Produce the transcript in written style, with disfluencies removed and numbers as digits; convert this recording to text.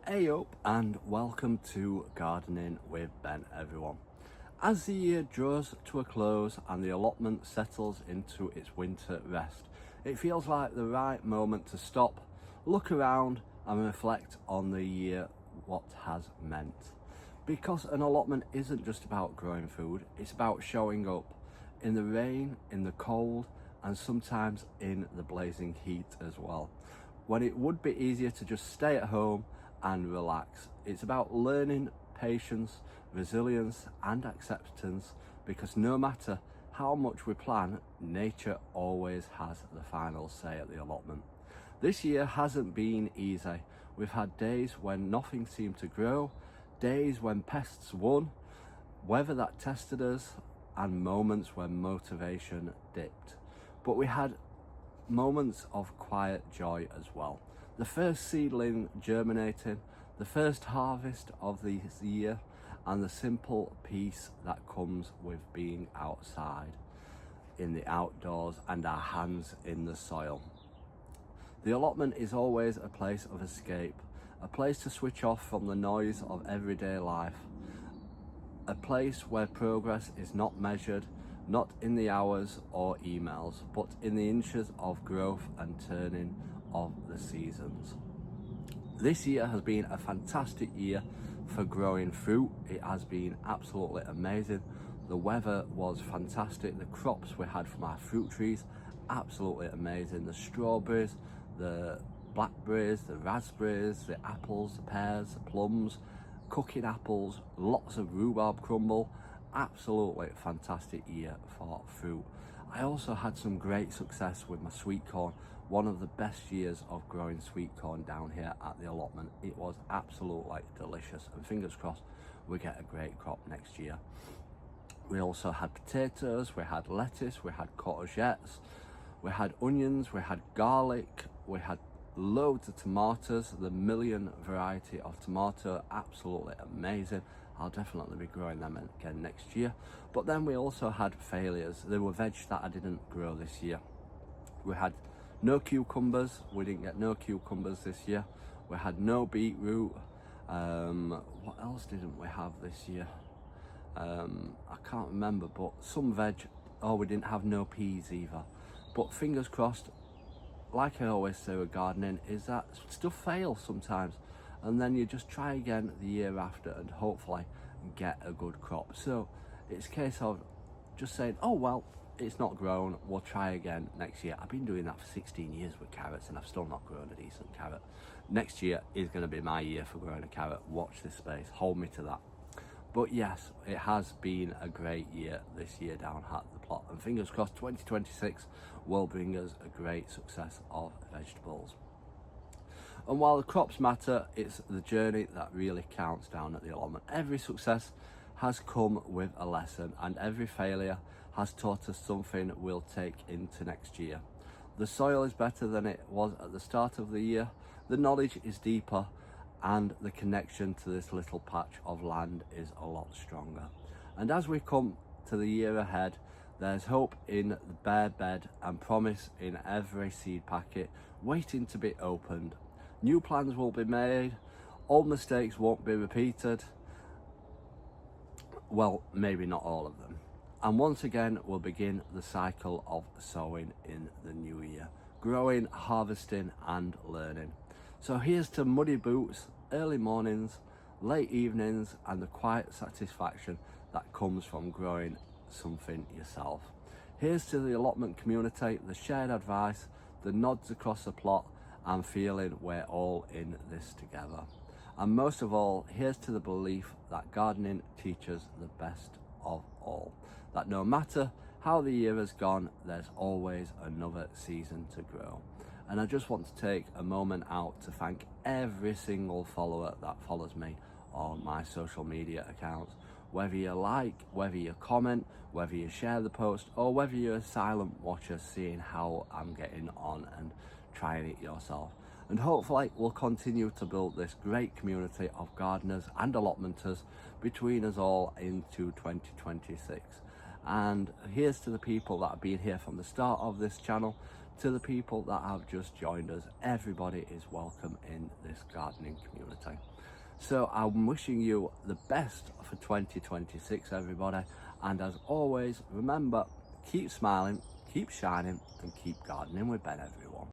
Hey up and welcome to Gardening with Ben, everyone. As the year draws to a close and the allotment settles into its winter rest, it feels like the right moment to stop, look around and reflect on the year, what has meant. Because an allotment isn't just about growing food, it's about showing up in the rain, in the cold, and sometimes in the blazing heat as well. When it would be easier to just stay at home and relax. It's about learning patience, resilience and acceptance, because no matter how much we plan, nature always has the final say at the allotment. This year hasn't been easy. We've had days when nothing seemed to grow, days when pests won, weather that tested us, and moments when motivation dipped. But we had moments of quiet joy as well. The first seedling germinating, the first harvest of the year, and the simple peace that comes with being outside, in the outdoors, and our hands in the soil. The allotment is always a place of escape, a place to switch off from the noise of everyday life, a place where progress is not measured, not in the hours or emails, but in the inches of growth and turning of the seasons. This year has been a fantastic year for growing fruit. It has been absolutely amazing. The weather was fantastic. The crops we had from our fruit trees, absolutely amazing. The strawberries, the blackberries, the raspberries, the apples, the pears, the plums, cooking apples, lots of rhubarb crumble. Absolutely fantastic year for fruit. I also had some great success with my sweet corn. One of the best years of growing sweet corn down here at the allotment. It was absolutely delicious, and fingers crossed we get a great crop next year. We also had potatoes, we had lettuce, we had courgettes, we had onions, we had garlic, we had loads of tomatoes, the million variety of tomato, absolutely amazing. I'll definitely be growing them again next year. But then we also had failures. There were veg that I didn't grow this year. We had no cucumbers. We didn't get no cucumbers this year. We had no beetroot. What else didn't we have this year? I can't remember, but some veg. Oh, we didn't have no peas either. But fingers crossed, like I always say with gardening, is that stuff fails sometimes, and then you just try again the year after and hopefully get a good crop. So it's a case of just saying, oh well, it's not grown, we'll try again next year. I've been doing that for 16 years with carrots and I've still not grown a decent carrot. Next year is going to be my year for growing a carrot. Watch this space, hold me to that. But yes, it has been a great year this year down at the plot, and fingers crossed 2026 will bring us a great success of vegetables. And while the crops matter, it's the journey that really counts down at the allotment. Every success has come with a lesson, and every failure has taught us something we'll take into next year. The soil is better than it was at the start of the year, the knowledge is deeper, and the connection to this little patch of land is a lot stronger. And as we come to the year ahead, there's hope in the bare bed and promise in every seed packet waiting to be opened. New plans will be made, old mistakes won't be repeated. Well, maybe not all of them. And once again, we'll begin the cycle of sowing in the new year. Growing, harvesting and learning. So here's to muddy boots, early mornings, late evenings, and the quiet satisfaction that comes from growing something yourself. Here's to the allotment community, the shared advice, the nods across the plot, and feeling we're all in this together. And most of all, here's to the belief that gardening teaches the best of all. That no matter how the year has gone, there's always another season to grow. And I just want to take a moment out to thank every single follower that follows me on my social media accounts. Whether you like, whether you comment, whether you share the post, or whether you're a silent watcher seeing how I'm getting on and trying it yourself. And hopefully we'll continue to build this great community of gardeners and allotmenters between us all into 2026. And here's to the people that have been here from the start of this channel, to the people that have just joined us. Everybody is welcome in this gardening community. So I'm wishing you the best for 2026, everybody. And as always, remember, keep smiling, keep shining, and keep gardening with Ben, everyone.